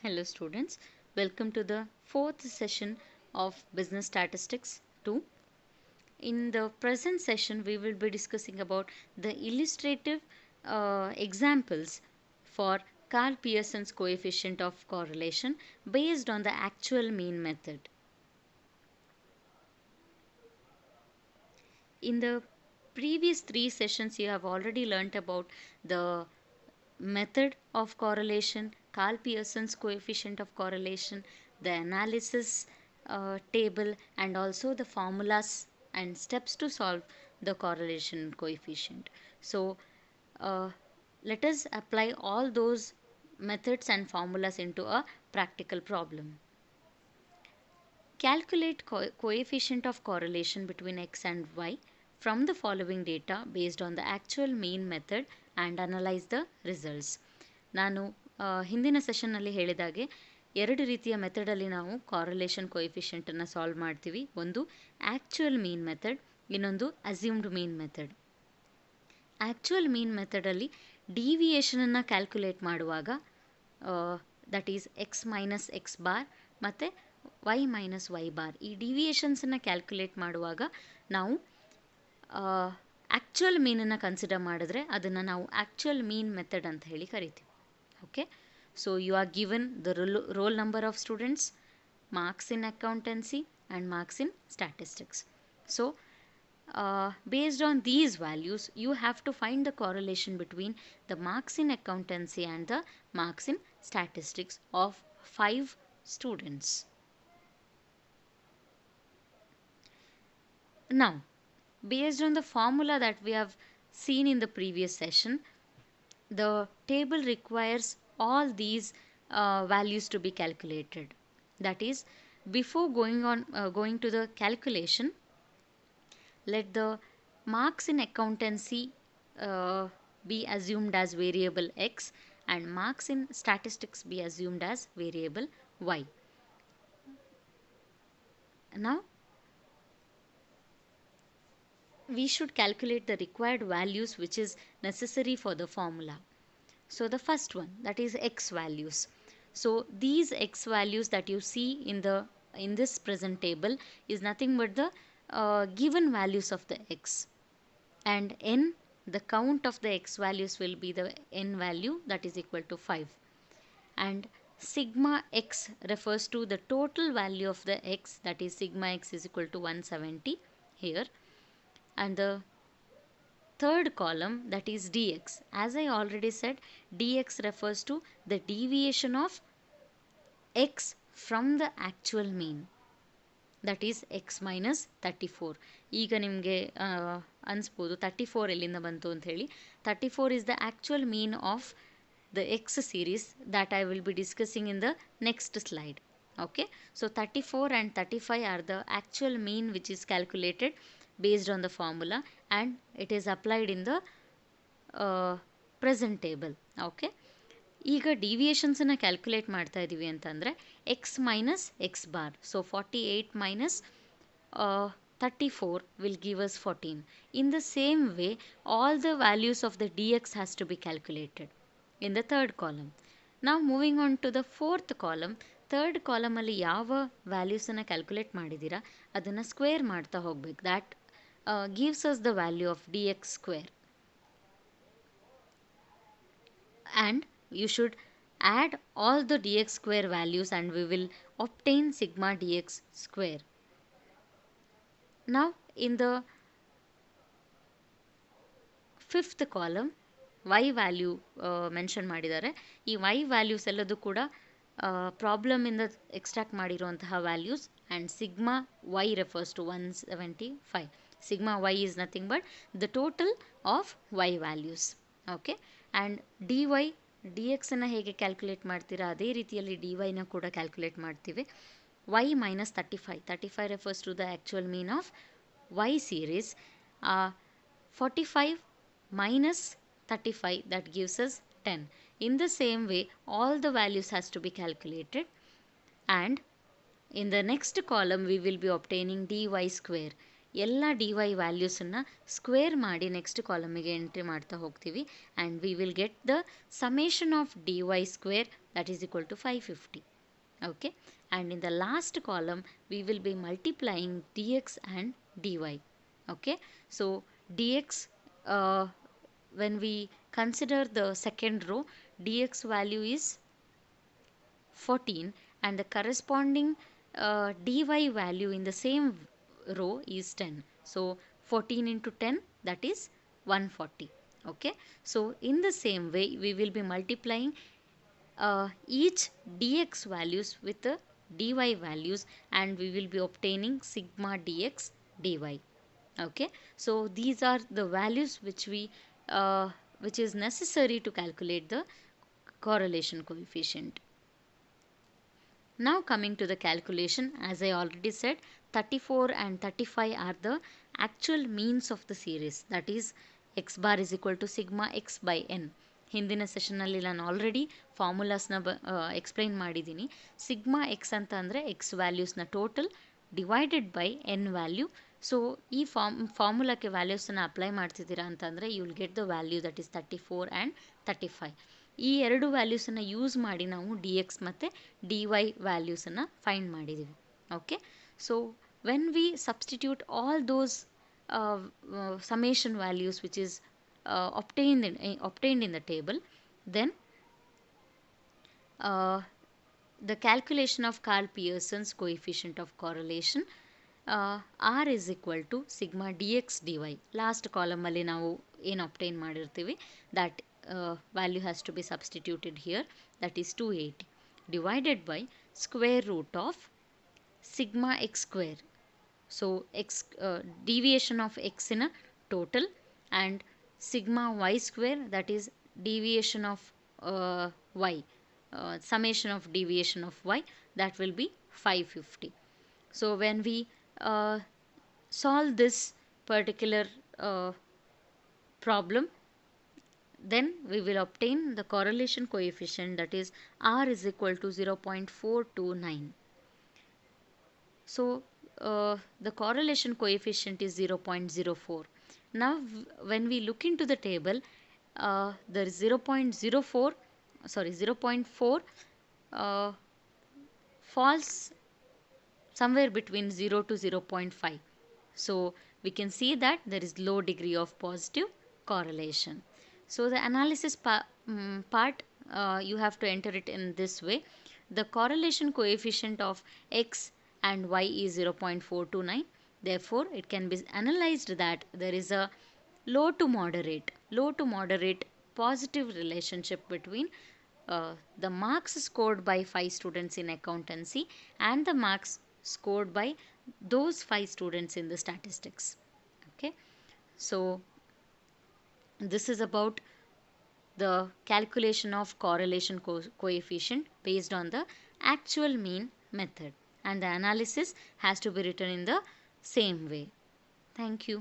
Hello students, welcome to the fourth session of Business Statistics 2. In the present session, we will be discussing about the illustrative examples for Carl Pearson's coefficient of correlation based on the actual mean method. In the previous three sessions, you have already learnt about the method of correlation, Carl Pearson's coefficient of correlation, the analysis table, and also the formulas and steps to solve the correlation coefficient. So, let us apply all those methods and formulas into a practical problem. Calculate coefficient of correlation between x and y from the following data based on the actual mean method and analyze the results. ನಾನು ಹಿಂದಿನ ಸೆಷನ್ನಲ್ಲಿ ಹೇಳಿದಾಗೆ ಎರಡು ರೀತಿಯ ಮೆಥಡಲ್ಲಿ ನಾವು correlation ಕೋಎಫಿಷಿಯಂಟನ್ನು solve ಮಾಡ್ತೀವಿ. ಒಂದು actual ಮೀನ್ method, ಇನ್ನೊಂದು assumed ಮೀನ್ method. Actual ಮೀನ್ ಮೆಥಡಲ್ಲಿ ಡಿವಿಯೇಷನನ್ನು calculate ಮಾಡುವಾಗ that is X minus X bar ಮತ್ತು ವೈ ಮೈನಸ್ ವೈ ಬಾರ್, ಈ ಡಿವಿಯೇಷನ್ಸನ್ನು ಕ್ಯಾಲ್ಕುಲೇಟ್ ಮಾಡುವಾಗ ನಾವು ಆ್ಯಕ್ಚುಯಲ್ ಮೀನನ್ನು ಕನ್ಸಿಡರ್ ಮಾಡಿದ್ರೆ ಅದನ್ನು ನಾವು ಆ್ಯಕ್ಚುಯಲ್ ಮೀನ್ ಮೆಥಡ್ ಅಂತ ಹೇಳಿ ಕರಿತೀವಿ. Okay, so you are given the roll number of students, marks in accountancy and marks in statistics. So based on these values, you have to find the correlation between the marks in accountancy and the marks in statistics of 5 students. Now, based on the formula that we have seen in the previous session, the table requires all these values to be calculated. That is, before going to the calculation, let the marks in accountancy be assumed as variable x and marks in statistics be assumed as variable y. Now, we should calculate the required values which is necessary for the formula. So the first one, that is x values. So these x values that you see in this present table is nothing but the given values of the x, and n, the count of the x values will be the n value, that is equal to 5, and sigma x refers to the total value of the x, that is sigma x is equal to 170 here, and the third column, that is dx. As I already said, dx refers to the deviation of x from the actual mean, that is x minus 34. ಈಗ ನಿಮಗೆ ಅನಿಸ್ಬೋದು 34 ಎಲ್ಲಿಂದ ಬಂತು ಅಂತ ಹೇಳಿ. 34 is the actual mean of the x series that I will be discussing in the next slide. Okay, so 34 and 35 are the actual mean which is calculated based on the formula and it is applied in the present table. Okay, ಈಗ ಡಿವಿಯೇಷನ್ಸನ್ನು calculate ಮಾಡ್ತಾ ಇದ್ದೀವಿ ಅಂತಂದರೆ X minus X bar, so 48 minus 34 will give us 14. In the same way, all the values of the dx has to be calculated in the third column. Now moving on to the fourth column. Third ಕಾಲಮಲ್ಲಿ ಯಾವ ವ್ಯಾಲ್ಯೂಸನ್ನು calculate ಮಾಡಿದ್ದೀರಾ ಅದನ್ನು square ಮಾಡ್ತಾ ಹೋಗ್ಬೇಕು. That gives us the value of dx square, and you should add all the dx square values and we will obtain sigma dx square. Now in the fifth column, y value mention ಮಾಡಿದ್ದಾರೆ. ಈ y values ಎಲ್ಲದೂ ಕೂಡ ಪ್ರಾಬ್ಲಮಿಂದ extract ಮಾಡಿರುವಂತಹ values, and sigma y refers to 175. Sigma y is nothing but the total of y values. Okay, and dy dx ಅನ್ನು ಹೇಗೆ calculate ಮಾಡ್ತೀರಾ ಅದೇ ರೀತಿಯಲ್ಲಿ dy ನ ಕೂಡ ಕ್ಯಾಲ್ಕುಲೇಟ್ ಮಾಡ್ತೀವಿ. y minus 35 refers to the actual mean of y series. 45 minus 35, that gives us 10. In the same way, all the values has to be calculated, and in the next column we will be obtaining dy square. ಎಲ್ಲ D Y ವ್ಯಾಲ್ಯೂಸನ್ನು square ಮಾಡಿ next ಕಾಲಮಿಗೆ entry ಮಾಡ್ತಾ ಹೋಗ್ತೀವಿ and we will get the summation of D Y square that is equal to 550. Okay, and in the last column we will be multiplying dx and dy. Okay, so dx, when we consider the second row, dx value is 14 and the corresponding dy value in the same row is 10. So 14 into 10, that is 140. Okay, so in the same way we will be multiplying each dx values with the dy values and we will be obtaining sigma dx dy. Okay, so these are the values which is necessary to calculate the correlation coefficient. Now coming to the calculation, as I already said, 34 and 35 are the actual means of the series, that is x bar is equal to sigma x by n. ಹಿಂದಿನ ಸೆಷನ್ನಲ್ಲಿ ನಾನು already ಫಾರ್ಮುಲಾಸ್ನ explain ಮಾಡಿದ್ದೀನಿ. Sigma x ಅಂತ ಅಂದರೆ x ವ್ಯಾಲ್ಯೂಸ್ನ total divided by n value. So ಈ ಫಾರ್ಮುಲಾಕ್ಕೆ ವ್ಯಾಲ್ಯೂಸನ್ನು ಅಪ್ಲೈ ಮಾಡ್ತಿದ್ದೀರಾ ಅಂತಂದರೆ you will get the value that is 34 and 35. ಈ ಎರಡು ವ್ಯಾಲ್ಯೂಸನ್ನು ಯೂಸ್ ಮಾಡಿ ನಾವು ಡಿ ಎಕ್ಸ್ ಮತ್ತು ಡಿ ವೈ ವ್ಯಾಲ್ಯೂಸನ್ನು ಫೈಂಡ್ ಮಾಡಿದ್ದೀವಿ. Okay, so when we substitute all those summation values which is obtained in the table, then the calculation of Karl Pearson's coefficient of correlation r is equal to sigma dx dy. Last ಕಾಲಮಲ್ಲಿ ನಾವು ಏನು obtain ಮಾಡಿರ್ತೀವಿ that value has to be substituted here, that is 280 divided by square root of sigma x square. So x deviation of x in a total and sigma y square, that is deviation of y, summation of deviation of y, that will be 550. So when we solve this particular problem, then we will obtain the correlation coefficient, that is r is equal to 0.429. So the correlation coefficient is 0.04. Now when we look into the table, there is 0.04 falls somewhere between 0 to 0.5. So we can see that there is low degree of positive correlation. So the analysis part, you have to enter it in this way. The correlation coefficient of x and y is 0.429. Therefore it can be analyzed that there is a low to moderate positive relationship between the marks scored by 5 students in accountancy and the marks scored by those 5 students in the statistics. Okay, so this is about the calculation of correlation coefficient based on the actual mean method, and the analysis has to be written in the same way. Thank you.